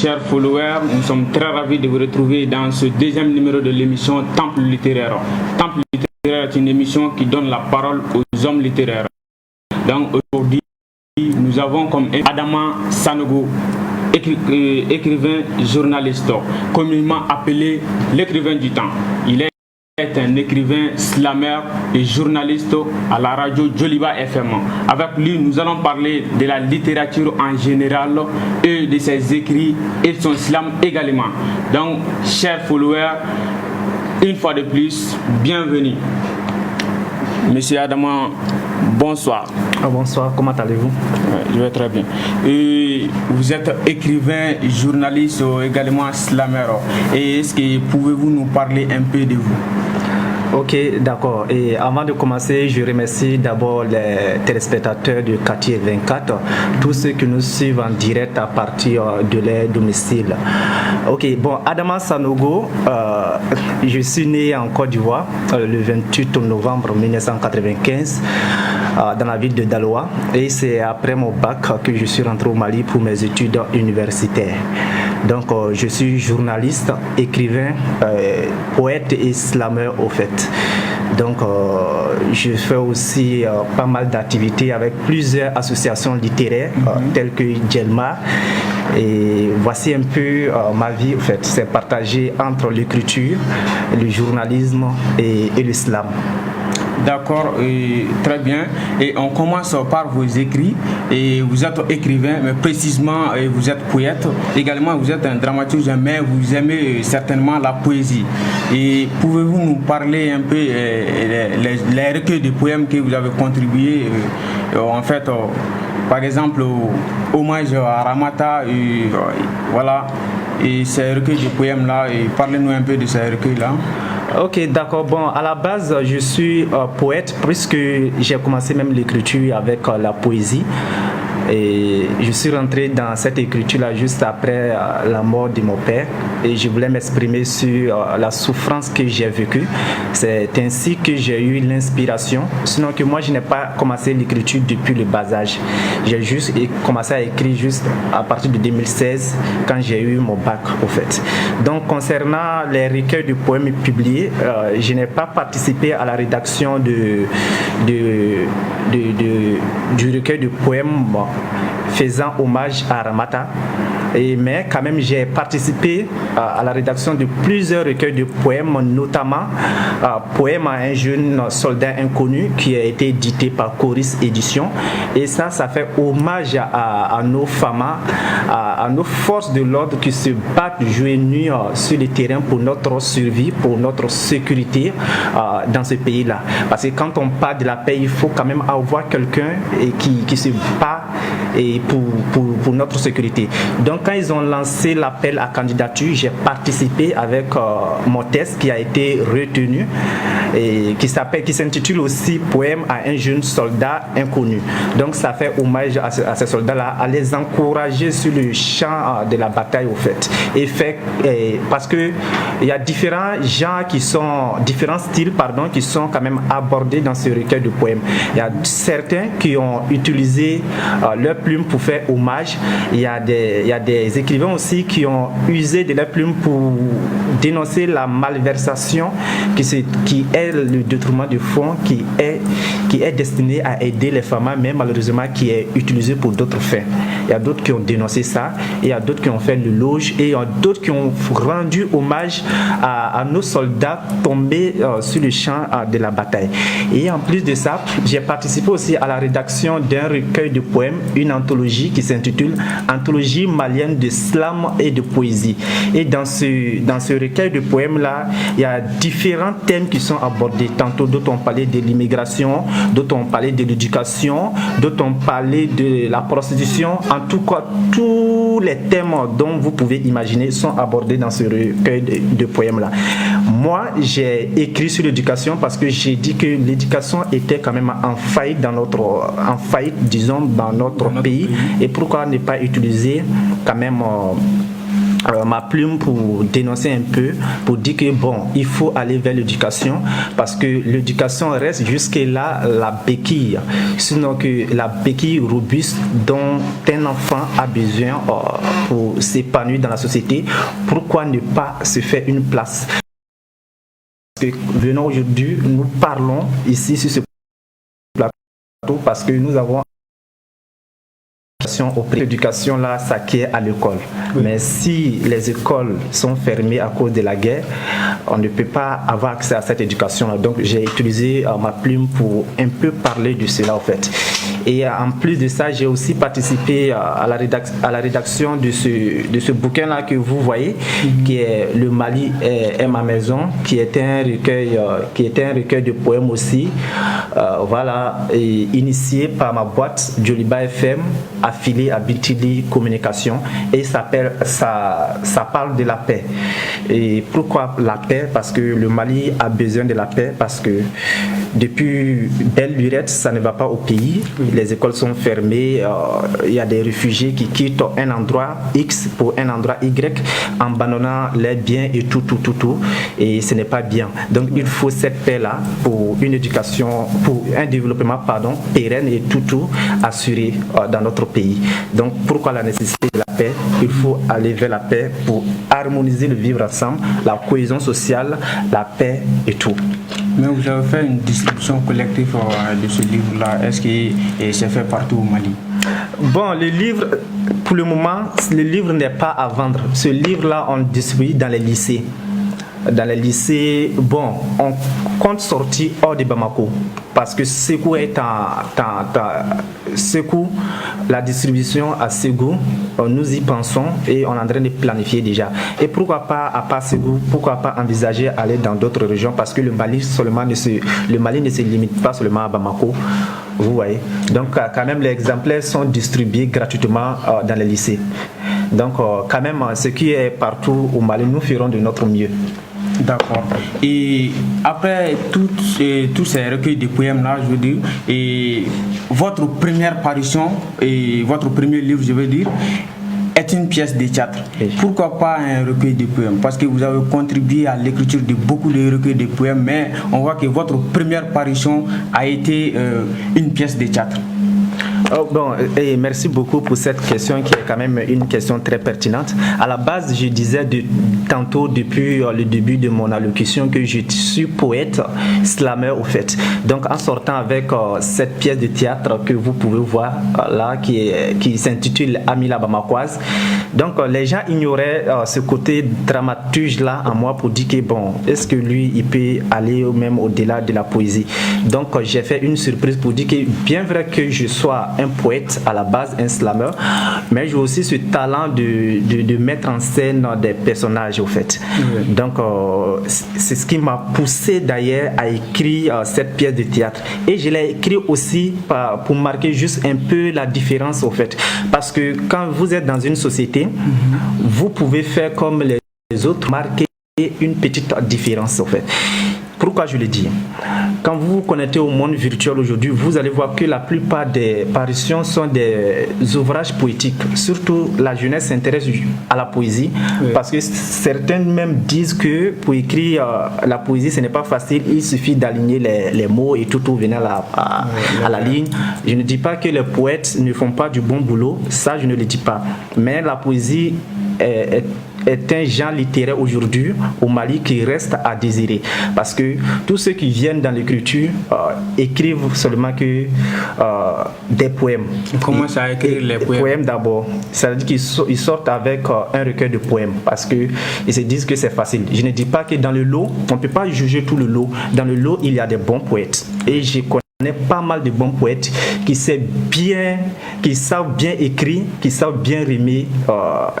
chers followers, nous sommes très ravis de vous retrouver dans ce deuxième numéro de l'émission Temple littéraire. Temple littéraire est une émission qui donne la parole aux hommes littéraires. Donc aujourd'hui, nous avons comme Adama Sanogo, écrivain journaliste, communément appelé l'écrivain du temps. Il est un écrivain, slammer et journaliste à la radio Joliba FM. Avec lui, nous allons parler de la littérature en général et de ses écrits et de son slam également. Donc, chers followers, une fois de plus, bienvenue. Monsieur Adama, bonsoir. Bonsoir, comment allez-vous? Je vais très bien. Et vous êtes écrivain, journaliste, également slammer. Et est-ce que pouvez-vous nous parler un peu de vous? Ok, d'accord. Et avant de commencer, je remercie d'abord les téléspectateurs du quartier 24, tous ceux qui nous suivent en direct à partir de leur domicile. Ok, bon, Adama Sanogo, je suis né en Côte d'Ivoire le 28 novembre 1995 dans la ville de Daloa, et c'est après mon bac que je suis rentré au Mali pour mes études universitaires. Donc je suis journaliste, écrivain, poète et slammer au fait. Donc je fais aussi pas mal d'activités avec plusieurs associations littéraires telles que Djelma. Et voici un peu ma vie, en fait. C'est partagé entre l'écriture, le journalisme et le slam. D'accord, très bien. Et on commence par vos écrits. Et vous êtes écrivain, mais précisément vous êtes poète. Également, vous êtes un dramaturge, mais vous aimez certainement la poésie. Et pouvez-vous nous parler un peu les recueils de poèmes que vous avez contribué, en fait, par exemple, hommage à Ramata, voilà, et ces recueils de poèmes-là. Et parlez-nous un peu de ces recueils-là. Ok, d'accord. Bon, à la base, je suis poète puisque j'ai commencé même l'écriture avec la poésie. Et je suis rentré dans cette écriture-là juste après la mort de mon père, et je voulais m'exprimer sur la souffrance que j'ai vécue. C'est ainsi que j'ai eu l'inspiration. Sinon que moi, je n'ai pas commencé l'écriture depuis le bas âge. J'ai juste commencé à écrire juste à partir de 2016 quand j'ai eu mon bac au fait. Donc concernant les recueils de poèmes publiés, je n'ai pas participé à la rédaction du recueil de poèmes faisant hommage à Ramata. Mais quand même, j'ai participé à la rédaction de plusieurs recueils de poèmes, notamment Poème à un jeune soldat inconnu qui a été édité par Coris Édition. Et ça fait hommage à nos femmes, à nos forces de l'ordre qui se battent jour et nuit sur le terrain pour notre survie, pour notre sécurité dans ce pays-là. Parce que quand on parle de la paix, il faut quand même avoir quelqu'un qui se bat pour notre sécurité. Donc quand ils ont lancé l'appel à candidature, j'ai participé avec mon texte qui a été retenu et qui s'intitule aussi Poème à un jeune soldat inconnu. Donc ça fait hommage à ces soldats-là, à les encourager sur le champ de la bataille au fait. Parce que il y a différents styles qui sont quand même abordés dans ce recueil de poèmes. Il y a certains qui ont utilisé leur plume pour faire hommage. Il y a des écrivains aussi qui ont usé de leur plume pour dénoncer la malversation qui est le détournement de fonds qui est destiné à aider les femmes, mais malheureusement qui est utilisé pour d'autres fins. Il y a d'autres qui ont dénoncé ça, et il y a d'autres qui ont fait l'éloge, et il y a d'autres qui ont rendu hommage à nos soldats tombés sur le champ de la bataille. Et en plus de ça, j'ai participé aussi à la rédaction d'un recueil de poèmes, une anthologie qui s'intitule Anthologie malienne de slam et de poésie. Et dans ce recueil de poèmes-là, il y a différents thèmes qui sont abordés. Tantôt, d'autres ont parlé de l'immigration, d'autres ont parlé de l'éducation, d'autres ont parlé de la prostitution. En tout cas, tous les thèmes dont vous pouvez imaginer sont abordés dans ce recueil de poèmes-là. Moi, j'ai écrit sur l'éducation parce que j'ai dit que l'éducation était quand même en faillite dans notre pays. Et pourquoi ne pas utiliser quand même ma plume pour dénoncer un peu, pour dire que bon, il faut aller vers l'éducation parce que l'éducation reste jusque-là la béquille, sinon que la béquille robuste dont un enfant a besoin pour s'épanouir dans la société. Pourquoi ne pas se faire une place? Parce que venons aujourd'hui, nous parlons ici sur ce plateau parce que nous avons l'éducation là s'acquiert à l'école. Oui. Mais si les écoles sont fermées à cause de la guerre, on ne peut pas avoir accès à cette éducation là. Donc j'ai utilisé ma plume pour un peu parler de cela en fait. Et en plus de ça, j'ai aussi participé à la rédaction de ce bouquin là que vous voyez, qui est Le Mali est ma maison, qui est un recueil de poèmes aussi. Voilà, et initié par ma boîte Joliba FM, affiliée à Bitili Communication, et ça parle de la paix. Et pourquoi la paix? Parce que le Mali a besoin de la paix, parce que depuis belle lurette, ça ne va pas au pays. Les écoles sont fermées, il y a des réfugiés qui quittent un endroit X pour un endroit Y, en abandonnant les biens et tout. Et ce n'est pas bien. Donc il faut cette paix-là pour une éducation, pour un développement pérenne et tout assuré dans notre pays. Donc pourquoi la nécessité de la paix? Il faut aller vers la paix pour harmoniser le vivre ensemble, la cohésion sociale, la paix et tout. Mais vous avez fait une distribution collective de ce livre-là. Est-ce que c'est fait partout au Mali? Bon, le livre, pour le moment, le livre n'est pas à vendre. Ce livre-là, on le distribue dans les lycées. Dans les lycées, bon, on compte sortir hors de Bamako parce que Ségou est Ségou, la distribution à Ségou, nous y pensons et on est en train de planifier déjà. Et pourquoi pas, à part Ségou, pourquoi pas envisager aller dans d'autres régions parce que le Mali ne se limite pas seulement à Bamako, vous voyez. Donc quand même les exemplaires sont distribués gratuitement dans les lycées. Donc quand même ce qui est partout au Mali, nous ferons de notre mieux. D'accord. Et après tous ces recueils de poèmes là, je veux dire, et votre première parution et votre premier livre, je veux dire, est une pièce de théâtre. Pourquoi pas un recueil de poèmes? Parce que vous avez contribué à l'écriture de beaucoup de recueils de poèmes, mais on voit que votre première parution a été une pièce de théâtre. Oh, bon, et merci beaucoup pour cette question qui est quand même une question très pertinente. À la base, je disais tantôt depuis le début de mon allocution que je suis poète slameur au fait. Donc en sortant avec cette pièce de théâtre que vous pouvez voir là qui s'intitule Amila Bamakoise. Donc les gens ignoraient ce côté dramaturge là en moi pour dire que bon, est-ce que lui il peut aller même au-delà de la poésie. Donc j'ai fait une surprise pour dire que bien vrai que je sois un poète à la base, un slammer, mais j'ai aussi ce talent de mettre en scène des personnages au fait. Oui. Donc c'est ce qui m'a poussé d'ailleurs à écrire cette pièce de théâtre. Et je l'ai écrit aussi pour marquer juste un peu la différence au fait. Parce que quand vous êtes dans une société, vous pouvez faire comme les autres, marquer une petite différence au fait. Pourquoi je le dis? Quand vous vous connectez au monde virtuel aujourd'hui, vous allez voir que la plupart des parutions sont des ouvrages poétiques. Surtout, la jeunesse s'intéresse à la poésie, oui. Parce que certains même disent que pour écrire la poésie, ce n'est pas facile. Il suffit d'aligner les mots et tout venir à la ligne. Je ne dis pas que les poètes ne font pas du bon boulot. Ça, je ne le dis pas. Mais la poésie est un genre littéraire aujourd'hui au Mali qui reste à désirer parce que tous ceux qui viennent dans l'écriture écrivent seulement que des poèmes. Ils commencent à écrire les poèmes d'abord. C'est-à-dire qu'ils sortent avec un recueil de poèmes parce qu'ils se disent que c'est facile. Je ne dis pas que dans le lot, on ne peut pas juger tout le lot. Dans le lot, il y a des bons poètes et je connais pas mal de bons poètes qui savent bien écrire, qui savent bien rimer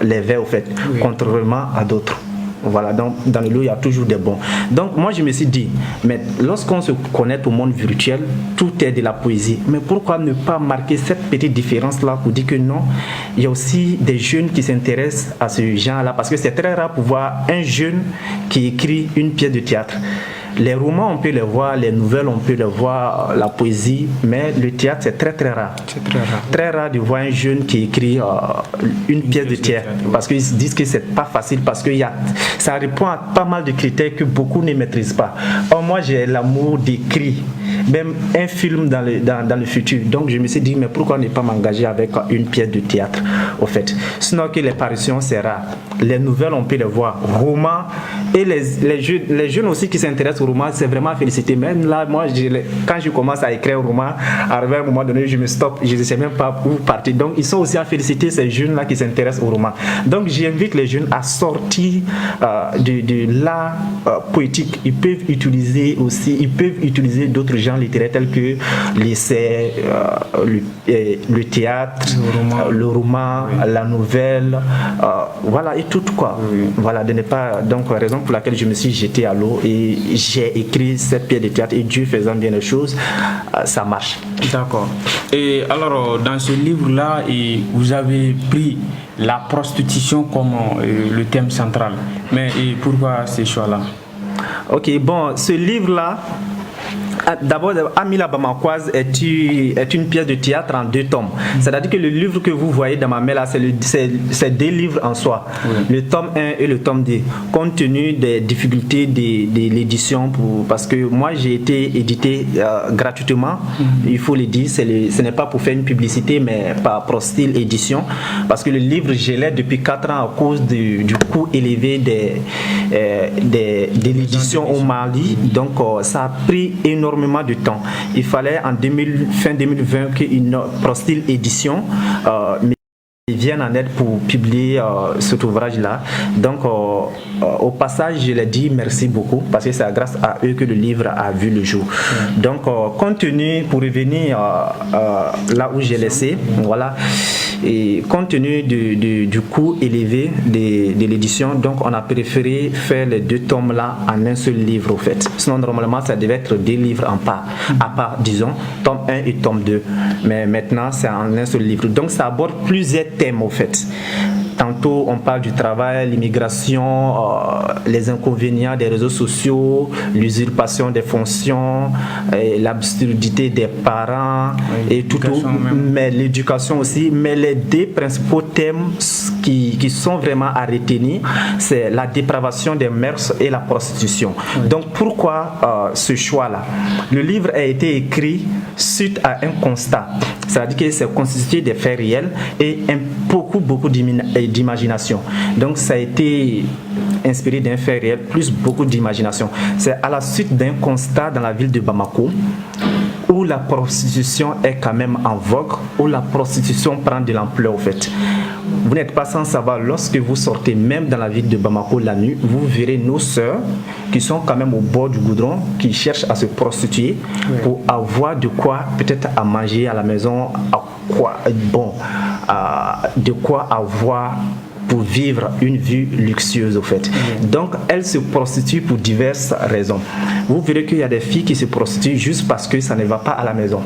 les vers au fait, oui. Contrairement à d'autres. Voilà, donc dans le lot, il y a toujours des bons. Donc moi, je me suis dit, mais lorsqu'on se connecte au monde virtuel, tout est de la poésie. Mais pourquoi ne pas marquer cette petite différence-là pour dire que non, il y a aussi des jeunes qui s'intéressent à ce genre-là, parce que c'est très rare pour voir un jeune qui écrit une pièce de théâtre. Les romans, on peut les voir, les nouvelles, on peut les voir, la poésie, mais le théâtre, c'est très très rare. C'est très rare. Très rare de voir un jeune qui écrit une pièce de théâtre, parce qu'ils disent que c'est pas facile, parce que ça répond à pas mal de critères que beaucoup ne maîtrisent pas. Or, moi, j'ai l'amour d'écrire, même un film dans le futur. Donc, je me suis dit, mais pourquoi ne pas m'engager avec une pièce de théâtre, au fait. Sinon que les parutions, c'est rare. Les nouvelles, on peut les voir. Romans, et les jeunes aussi qui s'intéressent au roman, c'est vraiment à féliciter. Même là, moi, quand je commence à écrire un roman, à un moment donné, je me stoppe, je ne sais même pas où partir. Donc, ils sont aussi à féliciter ces jeunes-là qui s'intéressent au roman. Donc, j'invite les jeunes à sortir de l'art poétique. Ils peuvent utiliser d'autres genres littéraires tels que l'essai, le théâtre, le roman, oui. La nouvelle, voilà, et tout quoi. Oui. Voilà, de ne pas, donc, raison pour laquelle je me suis jeté à l'eau et j'ai écrit cette pièce de théâtre, et Dieu faisant bien les choses, ça marche. D'accord. Et alors, dans ce livre-là, vous avez pris la prostitution comme le thème central. Mais pourquoi ces choix-là? Ok, bon, ce livre-là, d'abord, Amila Bamakoise est une pièce de théâtre en 2 tomes. C'est-à-dire que le livre que vous voyez dans ma main là, c'est 2 livres en soi. Oui. Le tome 1 et le tome 2. Compte tenu des difficultés de l'édition, parce que moi j'ai été édité gratuitement, il faut le dire, ce n'est pas pour faire une publicité, mais par Prostyle Édition, parce que le livre je l'ai depuis 4 ans à cause du coût élevé de l'édition au Mali. Donc ça a pris énormément de temps. Il fallait fin 2020 qu'une Prostyle Édition viennent en aide pour publier cet ouvrage-là. Donc, au passage, je leur dis merci beaucoup, parce que c'est grâce à eux que le livre a vu le jour. Donc, compte tenu, pour revenir là où j'ai laissé, voilà, et compte tenu du coût élevé de l'édition, donc on a préféré faire les 2 tomes-là en un seul livre, au fait. Sinon, normalement, ça devait être 2 livres à part, disons, tome 1 et tome 2. Mais maintenant, c'est en un seul livre. Donc, ça aborde plusieurs thèmes, au fait. Tantôt, on parle du travail, l'immigration, les inconvénients des réseaux sociaux, l'usurpation des fonctions, l'absurdité des parents, oui, et tout, mais l'éducation aussi. Mais les 2 principaux thèmes qui sont vraiment à retenir, c'est la dépravation des mœurs et la prostitution. Oui. Donc, pourquoi ce choix-là? Le livre a été écrit suite à un constat. C'est-à-dire que c'est constitué des faits réels et beaucoup d'imagination. Donc ça a été inspiré d'un fait réel plus beaucoup d'imagination. C'est à la suite d'un constat dans la ville de Bamako où la prostitution est quand même en vogue, où la prostitution prend de l'ampleur, au fait. Vous n'êtes pas sans savoir, lorsque vous sortez même dans la ville de Bamako la nuit, vous verrez nos sœurs qui sont quand même au bord du goudron, qui cherchent à se prostituer, oui, pour avoir de quoi peut-être à manger à la maison, de quoi avoir pour vivre une vie luxueuse, au fait. Donc, elles se prostituent pour diverses raisons. Vous verrez qu'il y a des filles qui se prostituent juste parce que ça ne va pas à la maison.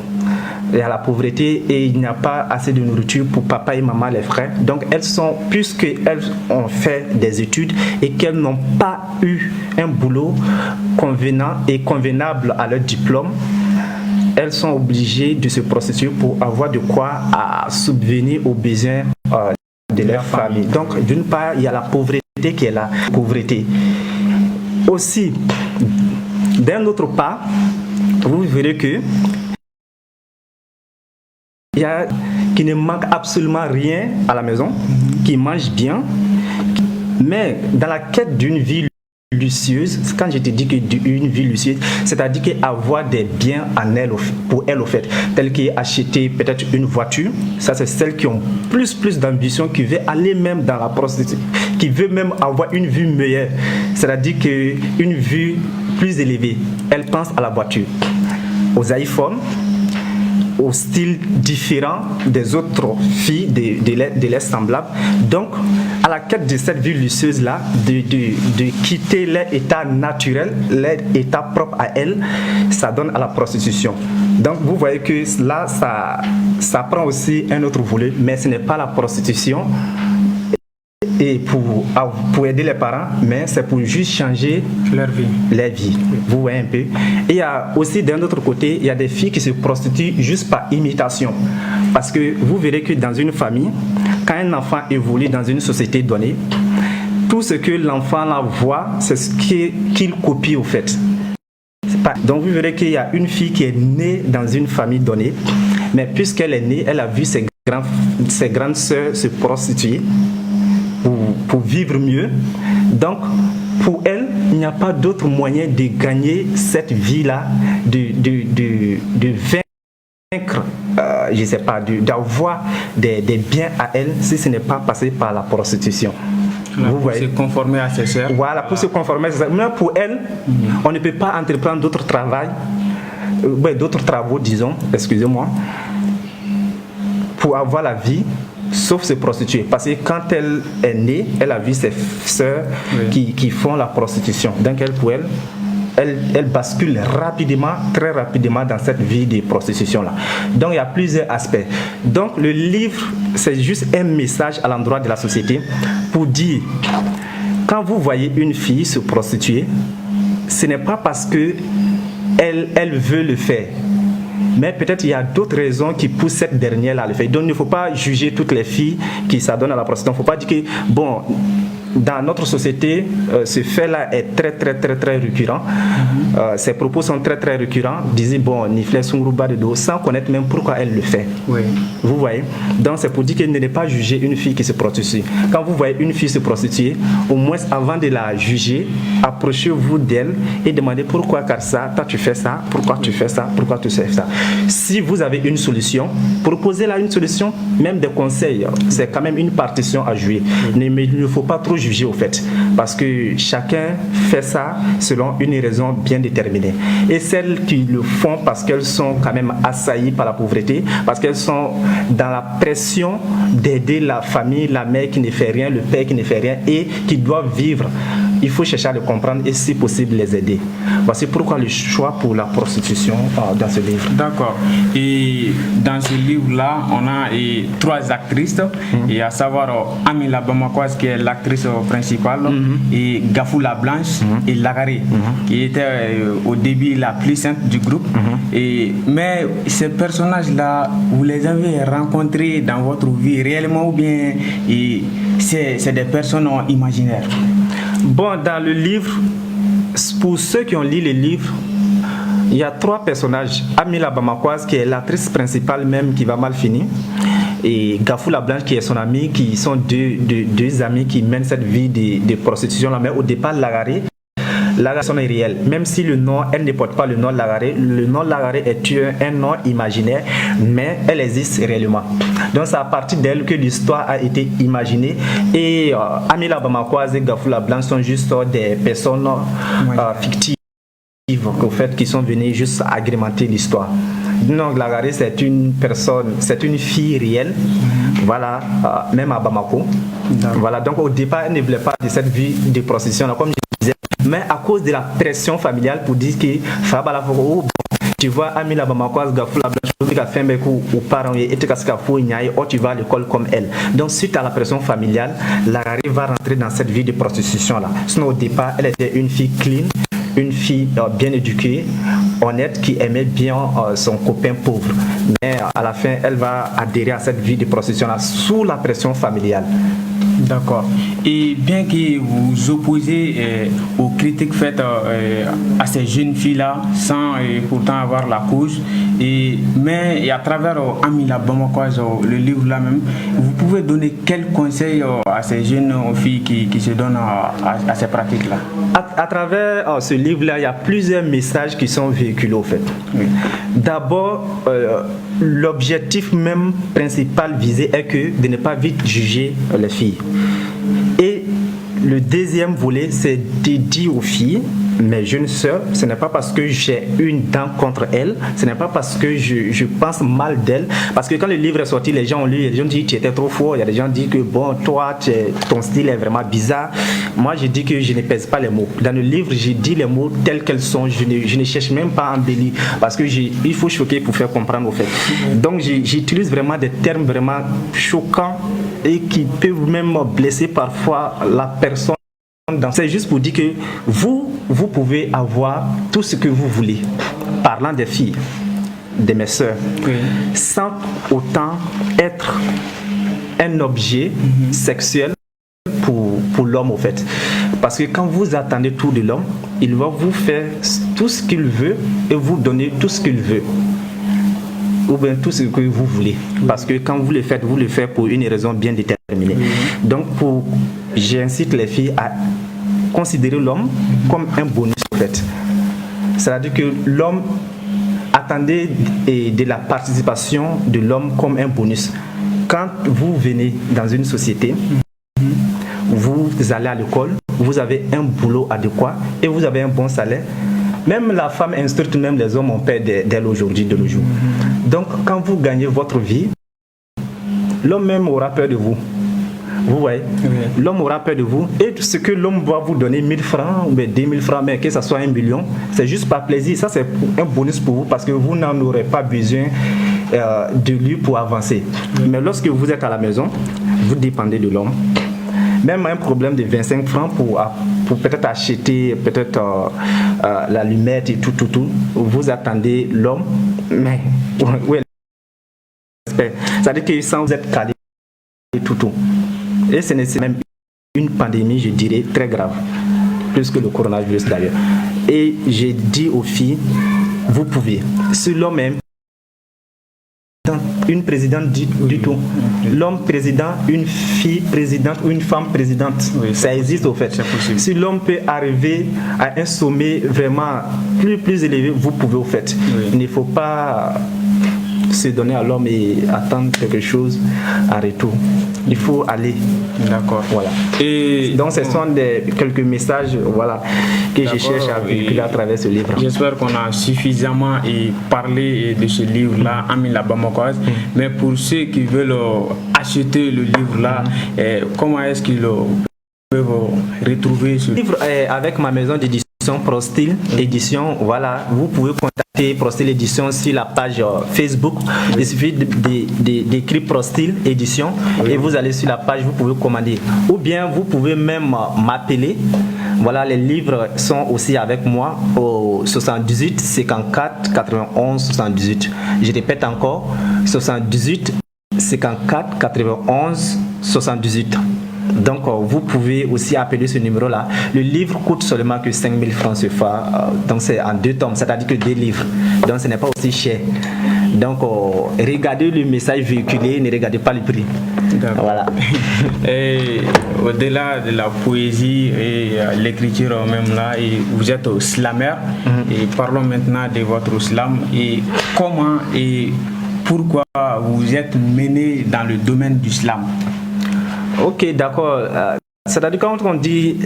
Il y a la pauvreté et il n'y a pas assez de nourriture pour papa et maman, les frères. Donc, puisqu'elles ont fait des études et qu'elles n'ont pas eu un boulot convenant et convenable à leur diplôme, elles sont obligées de se prostituer pour avoir de quoi subvenir aux besoins de leur famille. Donc, d'une part, il y a la pauvreté qui est là. Pauvreté. Aussi, d'un autre part, vous verrez que il y a qui ne manque absolument rien à la maison, qui mange bien, mais dans la quête d'une vie luxueuse, quand je te dis qu'une vie luxueuse, c'est-à-dire qu'avoir des biens en elle, pour elle, au fait, tel qu'acheter peut-être une voiture, ça c'est celle qui ont plus d'ambition, qui veut aller même dans la prostitution, qui veut même avoir une vie meilleure, c'est-à-dire qu'une vie plus élevée, elle pense à la voiture, aux iPhones, au style différent des autres filles de l'air semblable. Donc, à la quête de cette vie luxueuse-là, de quitter leur état naturel, leur état propre à elle, ça donne à la prostitution. Donc, vous voyez que là, ça prend aussi un autre volet, mais ce n'est pas la prostitution et pour aider les parents, mais c'est pour juste changer leur vie. Vous voyez un peu. Et il y a aussi d'un autre côté, il y a des filles qui se prostituent juste par imitation. Parce que vous verrez que dans une famille, quand un enfant évolue dans une société donnée, tout ce que l'enfant là voit, c'est ce qu'il copie au fait. Donc vous verrez qu'il y a une fille qui est née dans une famille donnée, mais puisqu'elle est née, elle a vu ses grandes sœurs se prostituer pour vivre mieux. Donc pour elle, il n'y a pas d'autre moyen de gagner cette vie-là, de vaincre, je ne sais pas, d'avoir des biens à elle, si ce n'est pas passé par la prostitution. Vous voyez. Pour se conformer à ses sœurs. Voilà, pour se conformer à ses sœurs. Mais pour elle, on ne peut pas entreprendre d'autres travaux, disons, excusez-moi, pour avoir la vie, sauf se prostituer. Parce que quand elle est née, elle a vu ses sœurs qui font la prostitution. Donc elle bascule rapidement, très rapidement dans cette vie de prostitution-là. Donc il y a plusieurs aspects. Donc le livre, c'est juste un message à l'endroit de la société pour dire, quand vous voyez une fille se prostituer, ce n'est pas parce que elle veut le faire, mais peut-être il y a d'autres raisons qui poussent cette dernière-là à le faire. Donc il ne faut pas juger toutes les filles qui s'adonnent à la prostitution. Il ne faut pas dire que, bon, dans notre société, ce fait-là est très, très, très, très récurrent. Ces propos sont très, très récurrents. Disait, bon, Niflet Sungruba de dos, sans connaître même pourquoi elle le fait. Oui. Vous voyez? Donc, c'est pour dire qu'il ne n'est pas juger une fille qui se prostitue. Quand vous voyez une fille se prostituer, au moins avant de la juger, approchez-vous d'elle et demandez pourquoi, car ça, toi tu fais ça, pourquoi tu fais ça, pourquoi tu fais ça. Si vous avez une solution, proposez-la une solution, même des conseils. C'est quand même une partition à jouer. Mais il ne faut pas trop juger au fait, parce que chacun fait ça selon une raison bien déterminée. Et celles qui le font parce qu'elles sont quand même assaillies par la pauvreté, parce qu'elles sont dans la pression d'aider la famille, la mère qui ne fait rien, le père qui ne fait rien et qui doivent vivre, il faut chercher à le comprendre et si possible les aider. Voici pourquoi le choix pour la prostitution dans ce livre. D'accord. Et dans ce livre-là, on a trois actrices, et à savoir Amila Bamakwaz qui est l'actrice principale, et Gafou la Blanche et Lagaré, qui était au début la plus sainte du groupe. Mais ces personnages-là, vous les avez rencontrés dans votre vie réellement ou bien c'est des personnes imaginaires? Bon, dans le livre, pour ceux qui ont lu le livre, il y a trois personnages. Amila Bamakwaz qui est l'actrice principale même qui va mal finir, et Gafou la Blanche qui est son amie, qui sont deux amis qui mènent cette vie de prostitution là. Mais au départ, Lagaré est réelle, même si le nom, elle ne porte pas le nom Lagaré. Le nom Lagaré est un nom imaginaire, mais elle existe réellement. Donc c'est à partir d'elle que l'histoire a été imaginée. Et Amila Bamakwaz et Gafou la Blanche sont juste des personnes fictives au fait, qui sont venues juste agrémenter l'histoire. Donc Lagaré, c'est une personne, c'est une fille réelle, voilà, même à Bamako. Voilà, donc au départ, elle ne voulait pas de cette vie de prostitution là, comme je disais, mais à cause de la pression familiale pour dire que tu vois, Amila Bamakwaz, Gafou la Blanche, qui a fait un mec ou parents et tu vas à l'école comme elle. Donc suite à la pression familiale, Lagaré va rentrer dans cette vie de prostitution là. Sinon au départ, elle était une fille clean, une fille bien éduquée, honnête, qui aimait bien son copain pauvre. Mais à la fin, elle va adhérer à cette vie de prostitution-là sous la pression familiale. D'accord. Et bien que vous opposez aux critiques faites à ces jeunes filles-là, sans pourtant avoir la cause, mais à travers Amila Bamakwaz, le livre-là même, vous pouvez donner quels conseils à ces jeunes filles qui se donnent à ces pratiques-là? À travers ce livre-là, il y a plusieurs messages qui sont véhiculés au fait. Oui. D'abord, l'objectif même principal visé est de ne pas vite juger les filles. Et le deuxième volet, c'est de dire aux filles mes jeunes sœurs, ce n'est pas parce que j'ai une dent contre elles, ce n'est pas parce que je pense mal d'elles, parce que quand le livre est sorti, les gens ont lu, les gens disent que tu étais trop fort, il y a des gens qui disent que bon, toi, ton style est vraiment bizarre. Moi, je dis que je ne pèse pas les mots. Dans le livre, j'ai dit les mots tels qu'elles sont, je ne cherche même pas à embellir, parce que il faut choquer pour faire comprendre au fait. Donc, j'utilise vraiment des termes vraiment choquants et qui peuvent même blesser parfois la personne. C'est juste pour dire que vous pouvez avoir tout ce que vous voulez, parlant des filles, de mes sœurs, sans autant être un objet sexuel pour l'homme au fait. Parce que quand vous attendez tout de l'homme, il va vous faire tout ce qu'il veut et vous donner tout ce qu'il veut. Ou bien tout ce que vous voulez. Parce que quand vous le faites pour une raison bien déterminée. Donc j'incite les filles à considérer l'homme comme un bonus en fait. C'est-à-dire que l'homme, attendez de la participation de l'homme comme un bonus. Quand vous venez dans une société, vous allez à l'école, vous avez un boulot adéquat et vous avez un bon salaire. Même la femme instruite, même les hommes ont peur d'elle aujourd'hui, de nos jours. Donc, quand vous gagnez votre vie, l'homme même aura peur de vous. Vous voyez, l'homme aura peur de vous. Et ce que l'homme doit vous donner, 1000 francs ou 10 000 francs, mais que ce soit 1 million, c'est juste par plaisir. Ça, c'est un bonus pour vous parce que vous n'en aurez pas besoin de lui pour avancer. Mais lorsque vous êtes à la maison, vous dépendez de l'homme. Même un problème de 25 francs pour peut-être acheter l'allumette et tout, vous attendez l'homme, mais où est l'espère? C'est-à-dire que sans vous être calé et tout. Et c'est même une pandémie, je dirais, très grave, plus que le coronavirus d'ailleurs. Et j'ai dit aux filles, vous pouvez, si l'homme est une présidente du tout. L'homme président, une fille présidente ou une femme présidente. Ça existe au fait. Si l'homme peut arriver à un sommet vraiment plus élevé, vous pouvez au fait. Il ne faut pas se donner à l'homme et attendre quelque chose en retour. Il faut aller. D'accord. Voilà. Et donc ce sont quelques messages que je cherche à véhiculer à travers ce livre. J'espère qu'on a suffisamment parlé de ce livre-là, Amin la Bamakoise. Mais pour ceux qui veulent acheter le livre-là, comment est-ce qu'ils peuvent retrouver ce livre? Avec ma maison d'édition Prostil Édition, vous pouvez contacter Prostil Édition sur la page Facebook. Il suffit d'écrire Prostil Édition et vous allez sur la page, vous pouvez commander. Ou bien vous pouvez même m'appeler. Les livres sont aussi avec moi au 78 54 91 78. Je répète encore, 78 54 91 78. Donc vous pouvez aussi appeler ce numéro-là. Le livre coûte seulement que 5 000 francs CFA. Donc c'est en 2 tomes, c'est-à-dire que 2 livres. Donc ce n'est pas aussi cher. Donc regardez le message véhiculé, ne regardez pas le prix. Voilà. Et au-delà de la poésie et l'écriture même là, et vous êtes slammer. Et parlons maintenant de votre slam et comment et pourquoi vous êtes mené dans le domaine du slam. Ok, d'accord. C'est-à-dire quand on dit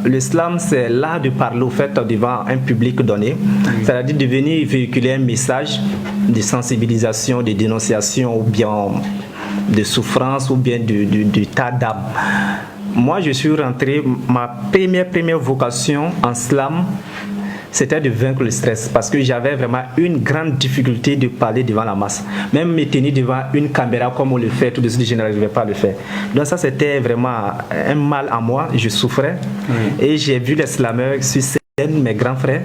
le slam, c'est l'art de parler au fait devant un public donné. C'est-à-dire de venir véhiculer un message de sensibilisation, de dénonciation ou bien de souffrance ou bien de tas d'âme. Moi, je suis rentré, ma première vocation en slam, c'était de vaincre le stress parce que j'avais vraiment une grande difficulté de parler devant la masse. Même me tenir devant une caméra comme on le fait, tout de suite, je n'arrivais pas à le faire. Donc ça, c'était vraiment un mal à moi, je souffrais. Et j'ai vu les slammeurs sur scène, mes grands frères,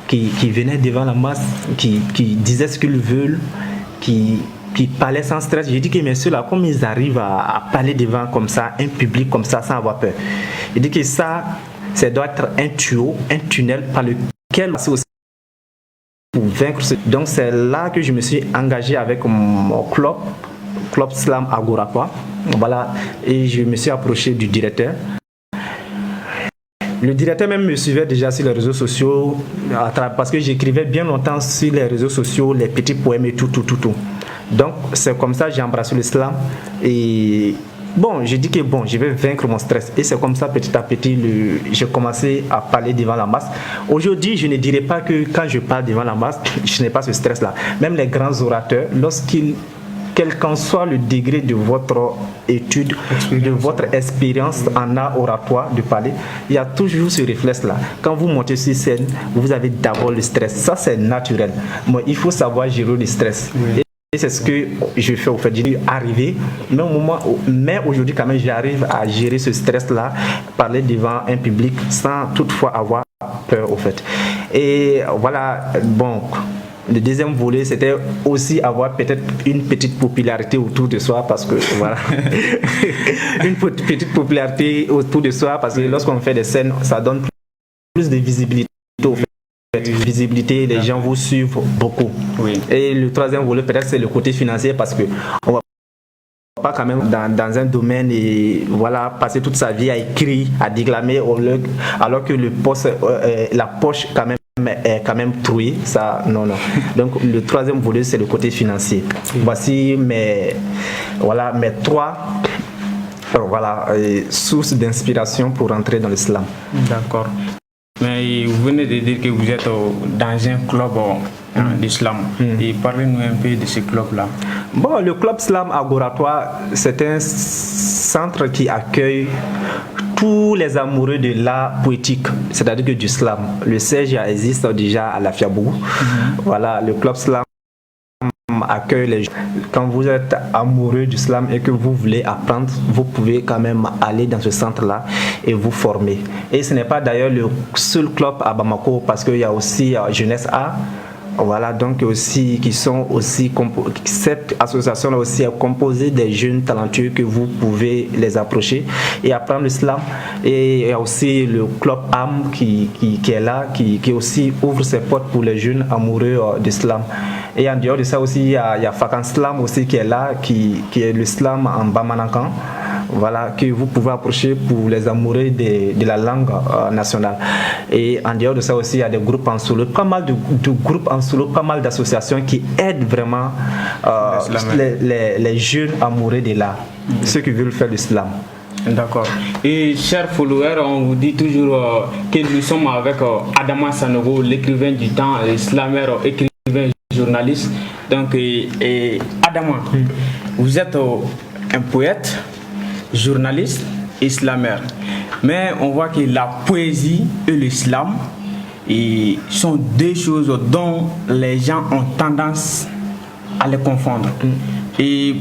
qui venaient devant la masse, qui disaient ce qu'ils veulent, qui parlaient sans stress. J'ai dit que messieurs là, comme ils arrivent à parler devant comme ça, un public comme ça, sans avoir peur. J'ai dit que ça doit être un tuyau, un tunnel par lequel c'est aussi pour vaincre. Donc c'est là que je me suis engagé avec mon club Slam Agorapa. Et je me suis approché du directeur. Le directeur même me suivait déjà sur les réseaux sociaux parce que j'écrivais bien longtemps sur les réseaux sociaux les petits poèmes et tout. Donc c'est comme ça que j'ai embrassé le slam et Bon, je dis que bon, je vais vaincre mon stress. Et c'est comme ça, petit à petit, j'ai commencé à parler devant la masse. Aujourd'hui, je ne dirais pas que quand je parle devant la masse, je n'ai pas ce stress-là. Même les grands orateurs, quel qu'en soit le degré de votre étude, de votre expérience en art oratoire de parler, il y a toujours ce réflexe-là. Quand vous montez sur scène, vous avez d'abord le stress. Ça, c'est naturel. Moi, il faut savoir gérer le stress. Oui. Et c'est ce que je fais au fait. J'ai dû arriver, mais aujourd'hui, quand même, j'arrive à gérer ce stress-là, parler devant un public sans toutefois avoir peur, au fait. Et voilà, bon. Le deuxième volet, c'était aussi avoir peut-être une petite popularité autour de soi parce que, voilà, une petite popularité autour de soi parce que lorsqu'on fait des scènes, ça donne plus de visibilité au fait. Visibilité, les gens vous suivent beaucoup. Oui. Et le troisième volet, peut-être, c'est le côté financier parce que on va pas quand même dans un domaine et voilà passer toute sa vie à écrire, à déclamer alors que la poche quand même est quand même trouée, ça non. Donc le troisième volet, c'est le côté financier. Voici mes trois sources d'inspiration pour entrer dans l'islam. D'accord. Mais vous venez de dire que vous êtes dans un club d'islam. Et parlez-nous un peu de ce club-là. Bon, le club Slam Agoratoire, c'est un centre qui accueille tous les amoureux de l'art poétique, c'est-à-dire que du slam. Le siège existe déjà à la Fiabougou. Voilà, le club Slam accueille les gens. Quand vous êtes amoureux du slam et que vous voulez apprendre, vous pouvez quand même aller dans ce centre-là et vous former. Et ce n'est pas d'ailleurs le seul club à Bamako parce qu'il y a aussi Jeunesse A. Voilà, donc aussi cette association aussi est composée des jeunes talentueux que vous pouvez les approcher et apprendre l'islam. Et il y a aussi le club AM qui est là, qui aussi ouvre ses portes pour les jeunes amoureux d'islam. Et en dehors de ça aussi, il y a Fakan Slam aussi qui est là, qui est l'islam en Bamanankan. Voilà, que vous pouvez approcher pour les amoureux de la langue nationale. Et en dehors de ça aussi, il y a des groupes en solo, pas mal de groupes en solo, pas mal d'associations qui aident vraiment les jeunes amoureux de l'art, ceux qui veulent faire l'islam. D'accord. Et chers followers, on vous dit toujours que nous sommes avec Adama Sanogo, l'écrivain du temps, l'islamère, écrivain, journaliste. Donc, Adama, vous êtes un poète, journaliste, islamère. Mais on voit que la poésie et l'islam sont deux choses dont les gens ont tendance à les confondre. Et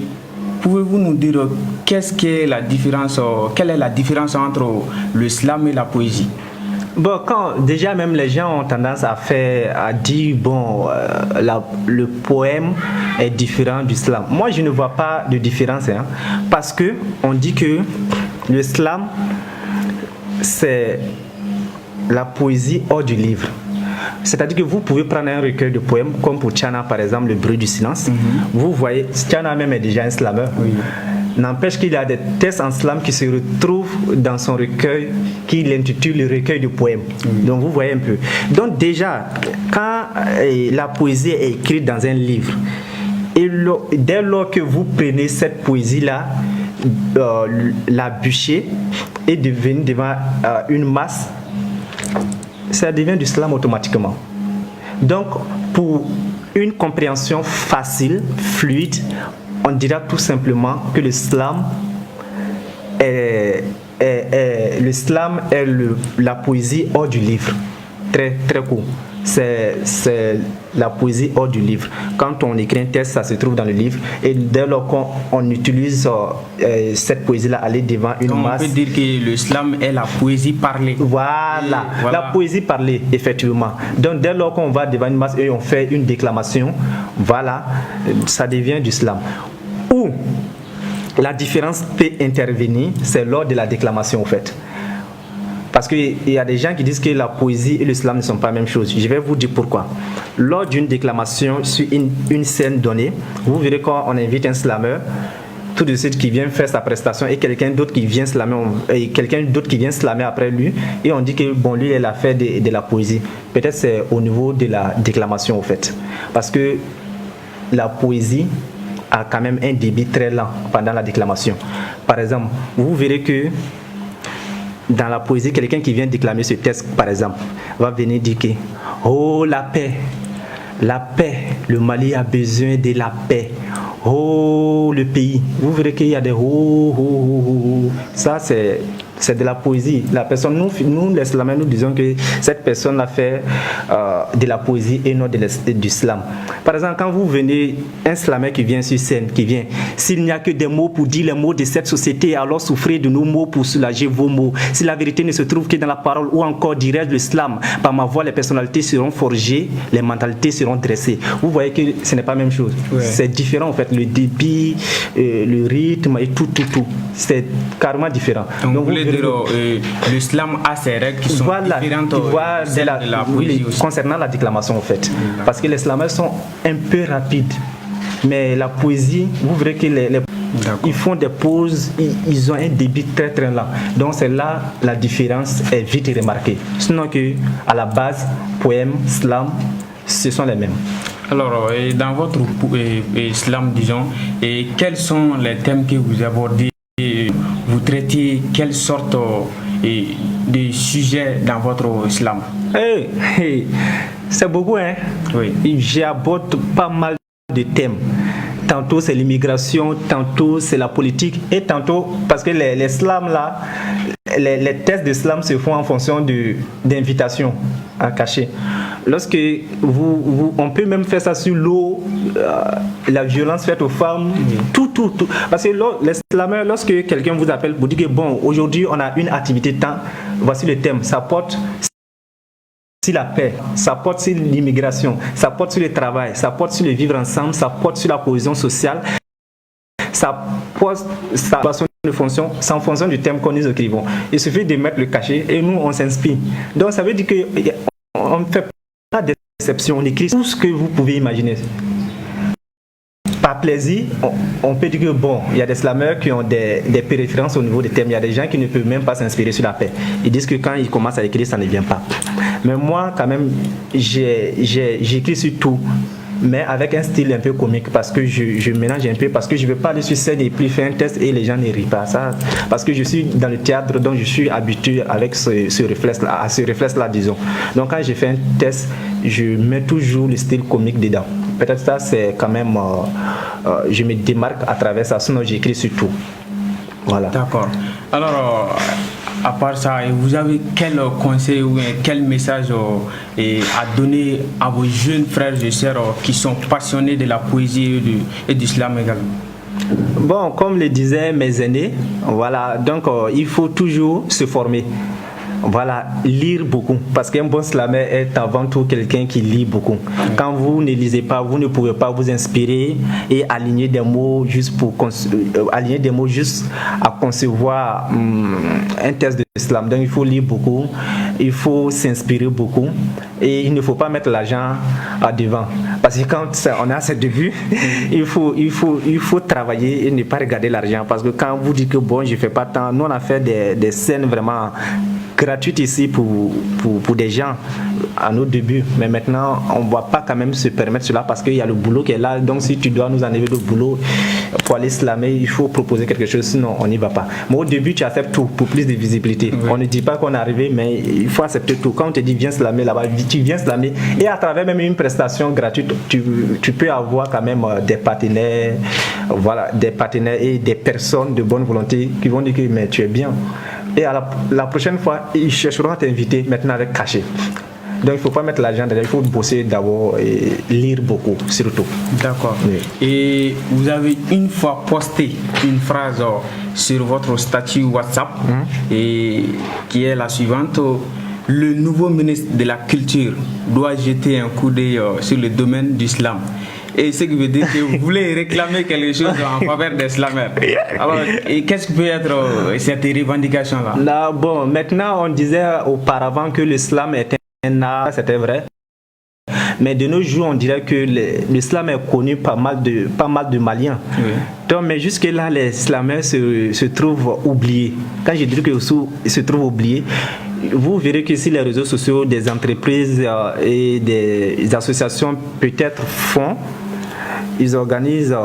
pouvez-vous nous dire quelle est la différence entre l'islam et la poésie? Bon, déjà même les gens ont tendance à dire le poème est différent du slam. Moi, je ne vois pas de différence, parce que on dit que le slam c'est la poésie hors du livre. C'est-à-dire que vous pouvez prendre un recueil de poèmes comme pour Tchana par exemple, Le bruit du silence. Vous voyez, Tchana même est déjà un slameur. Oui. N'empêche qu'il y a des textes en slam qui se retrouvent dans son recueil qu'il intitule le recueil de poèmes. Donc vous voyez un peu. Donc déjà, quand la poésie est écrite dans un livre, et dès lors que vous prenez cette poésie-là, la bûcher et devenir devant une masse, ça devient du slam automatiquement. Donc pour une compréhension facile, fluide, on dira tout simplement que le slam est la poésie hors du livre. Très, très court. C'est la poésie hors du livre. Quand on écrit un texte, ça se trouve dans le livre. Et dès lors qu'on utilise cette poésie-là, aller devant une masse. On peut dire que le slam est la poésie parlée. Voilà, la poésie parlée, effectivement. Donc dès lors qu'on va devant une masse et on fait une déclamation, voilà, ça devient du slam. Où la différence peut intervenir, c'est lors de la déclamation, en fait. Parce qu'il y a des gens qui disent que la poésie et le slam ne sont pas la même chose. Je vais vous dire pourquoi. Lors d'une déclamation sur une scène donnée, vous verrez quand on invite un slameur, tout de suite qui vient faire sa prestation et quelqu'un d'autre qui vient slammer après lui, et on dit que bon, lui il a fait de la poésie. Peut-être c'est au niveau de la déclamation, en fait. Parce que la poésie a quand même un débit très lent pendant la déclamation. Par exemple, vous verrez que dans la poésie, quelqu'un qui vient déclamer ce texte, par exemple, va venir dire que « Oh, la paix, le Mali a besoin de la paix. Oh, le pays. » Vous verrez qu'il y a des « oh, oh, oh, oh. » Ça, c'est de la poésie. La personne, nous les slameurs, nous disons que cette personne a fait de la poésie et non du slam. Par exemple, quand vous venez, un slameur qui vient sur scène, s'il n'y a que des mots pour dire les mots de cette société, alors souffrez de nos mots pour soulager vos mots. Si la vérité ne se trouve que dans la parole, ou encore dirais-je le slam, par ma voix, les personnalités seront forgées, les mentalités seront dressées. Vous voyez que ce n'est pas la même chose. Ouais. C'est différent en fait. Le débit, le rythme et tout. C'est carrément différent. Donc le slam a ses règles qui sont différentes de la poésie aussi. Concernant la déclamation en fait. Parce que les slameurs sont un peu rapides. Mais la poésie, vous verrez que ils font des pauses, ils ont un débit très très lent. Donc c'est là la différence est vite remarquée. Sinon que à la base, poème, slam, ce sont les mêmes. Alors, dans votre slam, disons, quels sont les thèmes que vous abordez? Vous traitez quelle sorte de sujets dans votre slam? C'est beaucoup, hein? Oui. J'aborde pas mal de thèmes. Tantôt c'est l'immigration, tantôt c'est la politique, et tantôt, parce que les slams là, les tests de slam se font en fonction d'invitations à cacher. Lorsque on peut même faire ça sur l'eau, la violence faite aux femmes, tout. Parce que les slameurs, lorsque quelqu'un vous appelle, vous dit que bon, aujourd'hui on a une activité temps, voici le thème, ça porte sur la paix, ça porte sur l'immigration, ça porte sur le travail, ça porte sur le vivre ensemble, ça porte sur la cohésion sociale, ça porte en fonction du thème qu'on nous écrivons. Il suffit de mettre le cachet et nous on s'inspire. Donc ça veut dire qu'on ne fait pas d'exception, on écrit tout ce que vous pouvez imaginer. Par plaisir, on peut dire que bon, il y a des slameurs qui ont des préférences au niveau des thèmes. Il y a des gens qui ne peuvent même pas s'inspirer sur la paix. Ils disent que quand ils commencent à écrire, ça ne vient pas. Mais moi, quand même, j'écris sur tout, mais avec un style un peu comique, parce que je mélange un peu, parce que je ne veux pas aller sur scène et puis faire un test et les gens ne rient pas. Ça, parce que je suis dans le théâtre, donc je suis habitué avec ce réflexe-là, disons. Donc quand je fais un test, je mets toujours le style comique dedans. Peut-être ça, c'est quand même... je me démarque à travers ça, sinon j'écris sur tout. Voilà. D'accord. Alors, à part ça, vous avez quel conseil ou quel message à donner à vos jeunes frères et sœurs qui sont passionnés de la poésie et du slam également? Bon, comme le disaient mes aînés, voilà, donc il faut toujours se former. Voilà, lire beaucoup, parce qu'un bon slameur est avant tout quelqu'un qui lit beaucoup. Quand vous ne lisez pas, vous ne pouvez pas vous inspirer et aligner des mots juste à concevoir un texte de slam. Donc il faut lire beaucoup, il faut s'inspirer beaucoup et il ne faut pas mettre l'argent à devant. Parce que quand on a ses débuts, il faut travailler et ne pas regarder l'argent. Parce que quand vous dites que bon, je ne fais pas tant, nous on a fait des scènes vraiment gratuite ici pour des gens à nos débuts, mais maintenant on ne va pas quand même se permettre cela parce qu'il y a le boulot qui est là. Donc si tu dois nous enlever le boulot pour aller slammer, il faut proposer quelque chose, sinon on n'y va pas. Mais au début tu acceptes tout pour plus de visibilité. On ne dit pas qu'on est arrivé, mais il faut accepter tout. Quand on te dit viens slammer là-bas, tu viens slammer, et à travers même une prestation gratuite, tu peux avoir quand même des partenaires, voilà, des partenaires et des personnes de bonne volonté qui vont dire que mais tu es bien. Et à la prochaine fois, ils chercheront à t'inviter maintenant avec cachet. Donc il ne faut pas mettre l'argent derrière, il faut bosser d'abord et lire beaucoup, surtout. D'accord. Oui. Et vous avez une fois posté une phrase sur votre statut WhatsApp et qui est la suivante: le nouveau ministre de la Culture doit jeter un coup d'œil sur le domaine du slam. Et ce qui veut dire que vous voulez réclamer quelque chose en faveur des slameurs. Alors, et qu'est-ce que peut être cette revendication-là? Là, bon, maintenant, on disait auparavant que le slam était un art, c'était vrai. Mais de nos jours, on dirait que le slam est connu pas mal de Maliens. Oui. Donc, mais jusque-là, les slameurs se trouvent oubliés. Quand je dis qu'ils se trouvent oubliés, vous verrez que si les réseaux sociaux, des entreprises et des associations peut-être font, ils organisent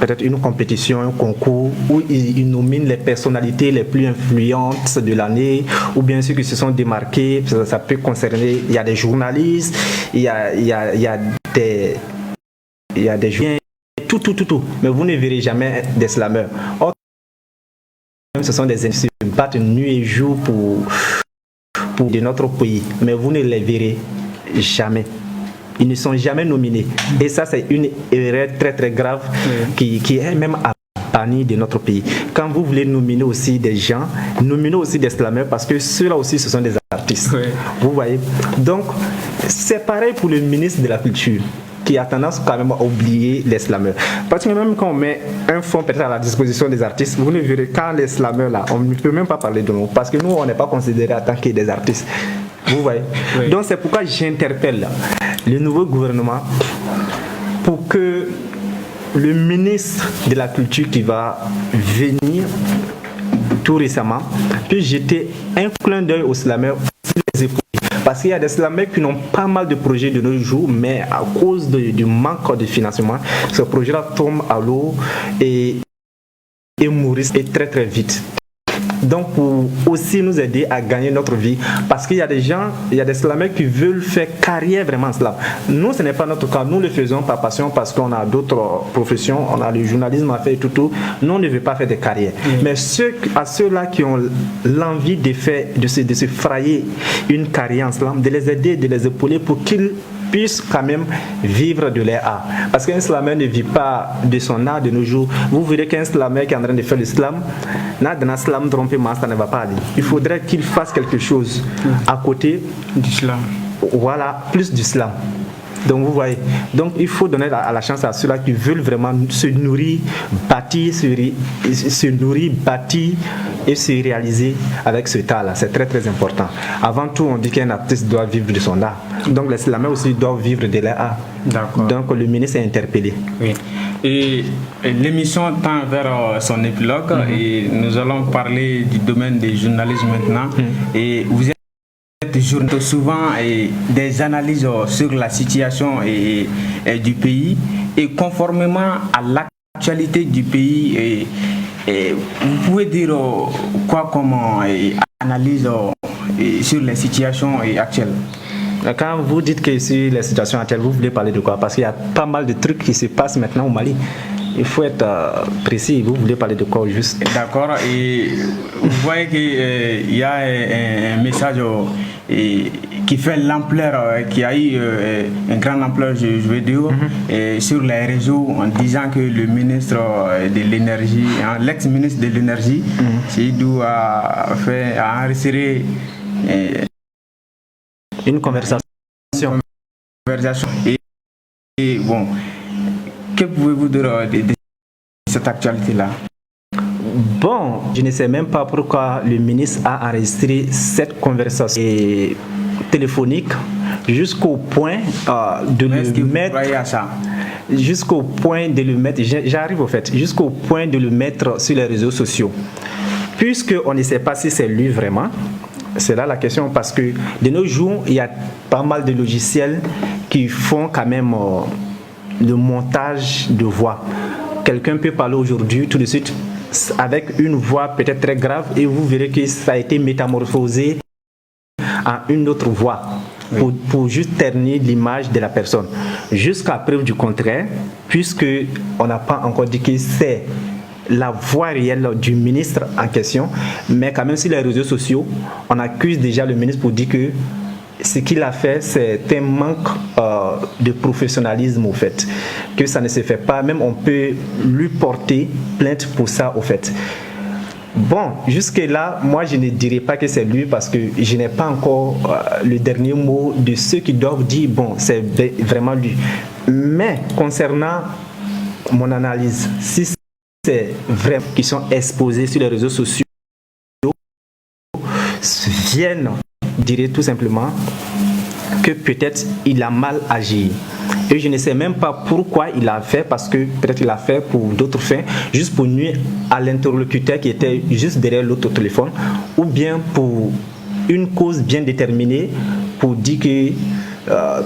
peut-être une compétition, un concours où ils nominent les personnalités les plus influentes de l'année ou bien ceux qui se sont démarqués. Ça peut concerner, il y a des journalistes, il y a des joueurs, tout. Mais vous ne verrez jamais des slameurs. Or, ce sont des individus qui battent nuit et jour pour de notre pays, mais vous ne les verrez jamais. Ils ne sont jamais nominés. Et ça, c'est une erreur très très grave qui est même à bannir de notre pays. Quand vous voulez nominer aussi des gens, nominez aussi des slameurs parce que ceux-là aussi, ce sont des artistes. Vous voyez? Donc, c'est pareil pour le ministre de la Culture, qui a tendance quand même à oublier les slameurs. Parce que même quand on met un fonds peut-être à la disposition des artistes, vous ne verrez quand les slameurs là, on ne peut même pas parler de nous. Parce que nous, on n'est pas considérés en tant que des artistes. Vous voyez? Donc c'est pourquoi j'interpelle le nouveau gouvernement pour que le ministre de la Culture qui va venir tout récemment puisse jeter un clin d'œil aux slameurs sur les épaules. Parce qu'il y a des slameurs qui n'ont pas mal de projets de nos jours, mais à cause du manque de financement, ce projet-là tombe à l'eau et mourissent très très vite. Donc pour aussi nous aider à gagner notre vie, parce qu'il y a des gens, il y a des slameurs qui veulent faire carrière vraiment en slam. Nous, ce n'est pas notre cas, nous le faisons par passion parce qu'on a d'autres professions, on a le journalisme à faire tout. Nous, on ne veut pas faire de carrière. Mais ceux-là qui ont l'envie de se frayer une carrière en slam, de les aider, de les épauler pour qu'ils puissent quand même vivre de leur art. Parce qu'un slameur ne vit pas de son art de nos jours. Vous verrez qu'un slameur qui est en train de faire le slam, dans slam trompé, ça ne va pas aller. Il faudrait qu'il fasse quelque chose à côté du slam. Voilà, plus du slam. Donc vous voyez, donc il faut donner la chance à ceux-là qui veulent vraiment se nourrir, bâtir et se réaliser avec ce tas-là. C'est très très important. Avant tout, on dit qu'un artiste doit vivre de son art. Donc les slameurs aussi doivent vivre de leur art. D'accord. Donc le ministre est interpellé. Oui. Et l'émission tend vers son épilogue et nous allons parler du domaine des journalistes maintenant. Et vous êtes souvent des analyses sur la situation du pays et conformément à l'actualité du pays. Vous pouvez dire quoi comme analyse sur les situations actuelles? Quand vous dites que sur les situations actuelles, vous voulez parler de quoi? Parce qu'il y a pas mal de trucs qui se passent maintenant au Mali. Il faut être précis. Vous voulez parler de quoi juste? D'accord. Et vous voyez qu'il y a un message qui fait l'ampleur, qui a eu une grande ampleur, je veux dire, sur les réseaux en disant que le ministre de l'énergie, l'ex-ministre de l'énergie, Seydou a enregistré une conversation. Et bon, que pouvez-vous dire de cette actualité-là? Bon, je ne sais même pas pourquoi le ministre a enregistré cette conversation téléphonique jusqu'au point de le mettre. Jusqu'au point de le mettre. J'arrive au fait. Jusqu'au point de le mettre sur les réseaux sociaux. Puisqu'on ne sait pas si c'est lui vraiment. C'est là la question, parce que de nos jours, il y a pas mal de logiciels qui font quand même le montage de voix. Quelqu'un peut parler aujourd'hui tout de suite avec une voix peut-être très grave et vous verrez que ça a été métamorphosé en une autre voix pour juste ternir l'image de la personne. Jusqu'à preuve du contraire, puisque on n'a pas encore dit que c'est la voix réelle du ministre en question, mais quand même sur les réseaux sociaux, on accuse déjà le ministre pour dire que ce qu'il a fait, c'est un manque de professionnalisme au fait, que ça ne se fait pas, même on peut lui porter plainte pour ça au fait. Bon, jusque-là, moi je ne dirais pas que c'est lui parce que je n'ai pas encore le dernier mot de ceux qui doivent dire, bon, c'est vraiment lui. Mais concernant mon analyse, si c'est vrai qui sont exposés sur les réseaux sociaux, viennent, je dirais tout simplement, que peut-être il a mal agi. Et je ne sais même pas pourquoi il l'a fait, parce que peut-être il l'a fait pour d'autres fins, juste pour nuire à l'interlocuteur qui était juste derrière l'autre téléphone, ou bien pour une cause bien déterminée, pour dire que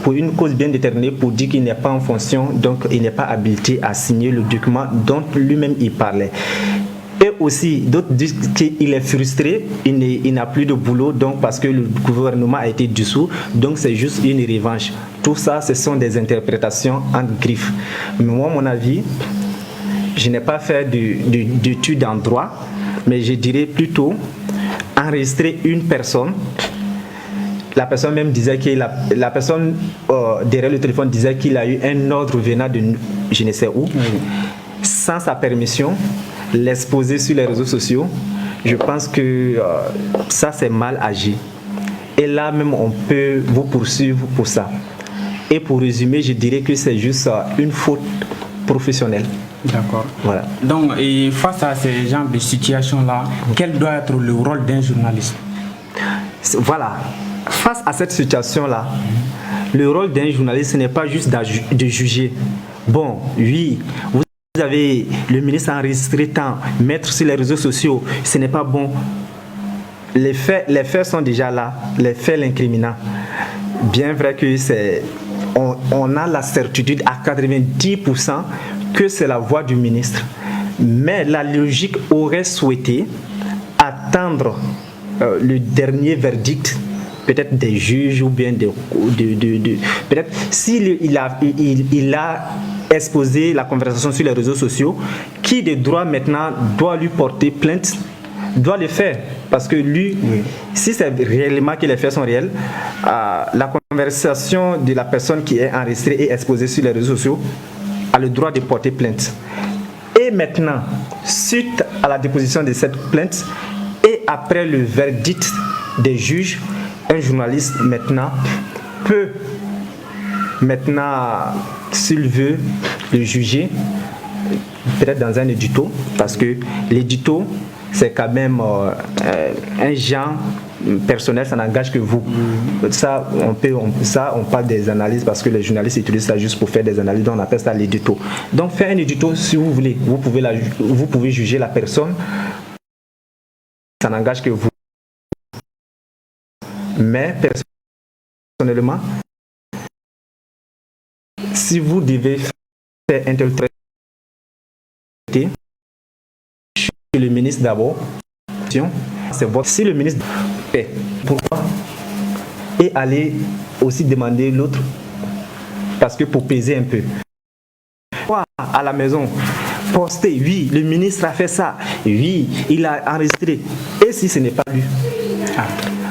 pour une cause bien déterminée, pour dire qu'il n'est pas en fonction, donc il n'est pas habilité à signer le document dont lui-même il parlait. Et aussi, d'autres disent qu'il est frustré, il n'a plus de boulot, donc parce que le gouvernement a été dissous, donc c'est juste une revanche. Tout ça, ce sont des interprétations entre griffes. Mais moi, mon avis, je n'ai pas fait d'études en droit, mais je dirais plutôt enregistrer une personne. La personne même disait que la personne derrière le téléphone disait qu'il a eu un ordre venant de je ne sais où, sans sa permission, l'exposer sur les réseaux sociaux. Je pense que ça c'est mal agi. Et là même on peut vous poursuivre pour ça. Et pour résumer, je dirais que c'est juste une faute professionnelle. D'accord. Voilà. Donc, et face à ces genres de situations-là, quel doit être le rôle d'un journaliste? Voilà. Face à cette situation-là, le rôle d'un journaliste, ce n'est pas juste de juger. Bon, oui, vous avez le ministre enregistré tant, mettre sur les réseaux sociaux, ce n'est pas bon. Les faits sont déjà là, les faits l'incriminant. Bien vrai que on a la certitude à 90% que c'est la voix du ministre. Mais la logique aurait souhaité attendre le dernier verdict, peut-être des juges ou bien peut-être s'il a exposé la conversation sur les réseaux sociaux, qui de droit maintenant doit lui porter plainte, doit le faire. Parce que lui, si c'est réellement que les faits sont réels, la conversation de la personne qui est enregistrée et exposée sur les réseaux sociaux a le droit de porter plainte. Et maintenant, suite à la déposition de cette plainte et après le verdict des juges, un journaliste maintenant peut, s'il veut, le juger, peut-être dans un édito, parce que l'édito, c'est quand même un genre personnel, ça n'engage que vous. Ça, on parle des analyses parce que les journalistes utilisent ça juste pour faire des analyses, donc on appelle ça l'édito. Donc faire un édito, si vous voulez, vous pouvez juger la personne, ça n'engage que vous. Mais personnellement, si vous devez faire un tel traité, le ministre d'abord, c'est votre. Si le ministre fait, pourquoi? Et aller aussi demander l'autre, parce que pour peser un peu. À la maison, poster, oui, le ministre a fait ça, oui, il a enregistré. Et si ce n'est pas lui?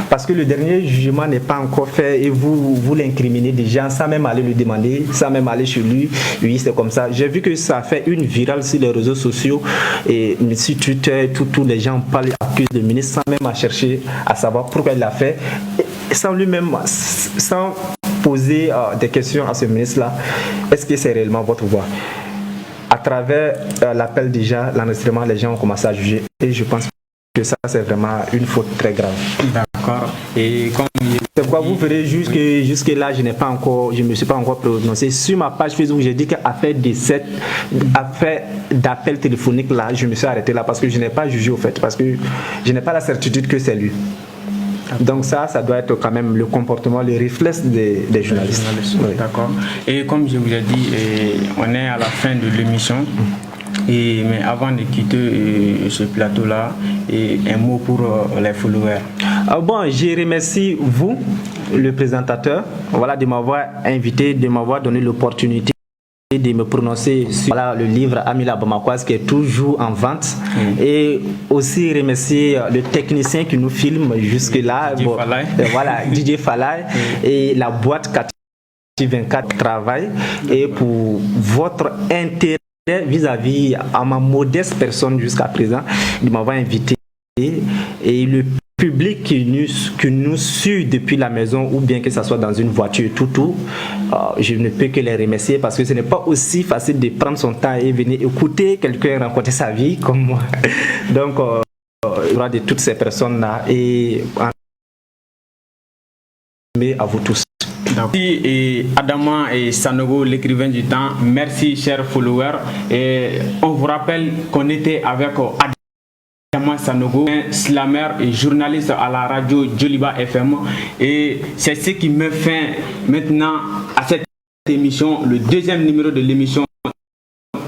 Parce que le dernier jugement n'est pas encore fait et vous l'incriminez déjà sans même aller le demander, sans même aller chez lui. Oui, c'est comme ça. J'ai vu que ça a fait une virale sur les réseaux sociaux et sur Twitter, tous les gens parlent, accusent le ministre sans même chercher à savoir pourquoi il l'a fait, et sans lui-même, sans poser des questions à ce ministre-là. Est-ce que c'est réellement votre voix? À travers l'appel déjà, l'enregistrement, les gens ont commencé à juger et je pense que ça c'est vraiment une faute très grave. D'accord. Et comme c'est pourquoi vous verrez jusque là je ne me suis pas encore prononcé sur ma page Facebook. J'ai dit qu'affaire d'appel téléphonique là, je me suis arrêté là parce que je n'ai pas jugé au fait, parce que je n'ai pas la certitude que c'est lui. Donc ça doit être quand même le comportement, le réflexe des journalistes. Oui. D'accord. Et comme je vous ai dit, on est à la fin de l'émission. Mais avant de quitter ce plateau-là, un mot pour les followers. Bon, je remercie vous, le présentateur, de m'avoir invité, de m'avoir donné l'opportunité de me prononcer sur le livre Amila Bamakwaz qui est toujours en vente. Et aussi remercier le technicien qui nous filme jusque-là, Didier Falay, et la boîte 24 travail, et pour votre intérêt vis-à-vis à ma modeste personne jusqu'à présent, de m'avoir invité, et le public qui nous suit depuis la maison ou bien que ce soit dans une voiture, je ne peux que les remercier parce que ce n'est pas aussi facile de prendre son temps et venir écouter quelqu'un raconter sa vie comme moi. Donc, il y aura de toutes ces personnes-là et à vous tous. Merci et Adama et Sanogo, l'écrivain du temps. Merci chers followers. Et on vous rappelle qu'on était avec Adama Herman Sanogo, slammer et journaliste à la radio Djoliba FM. Et c'est ce qui me fait maintenant à cette émission, le deuxième numéro de l'émission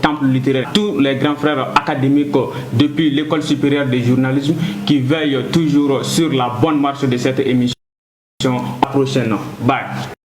Temple littéraire. Tous les grands frères académiques depuis l'école supérieure de journalisme qui veillent toujours sur la bonne marche de cette émission. À la prochaine. Bye.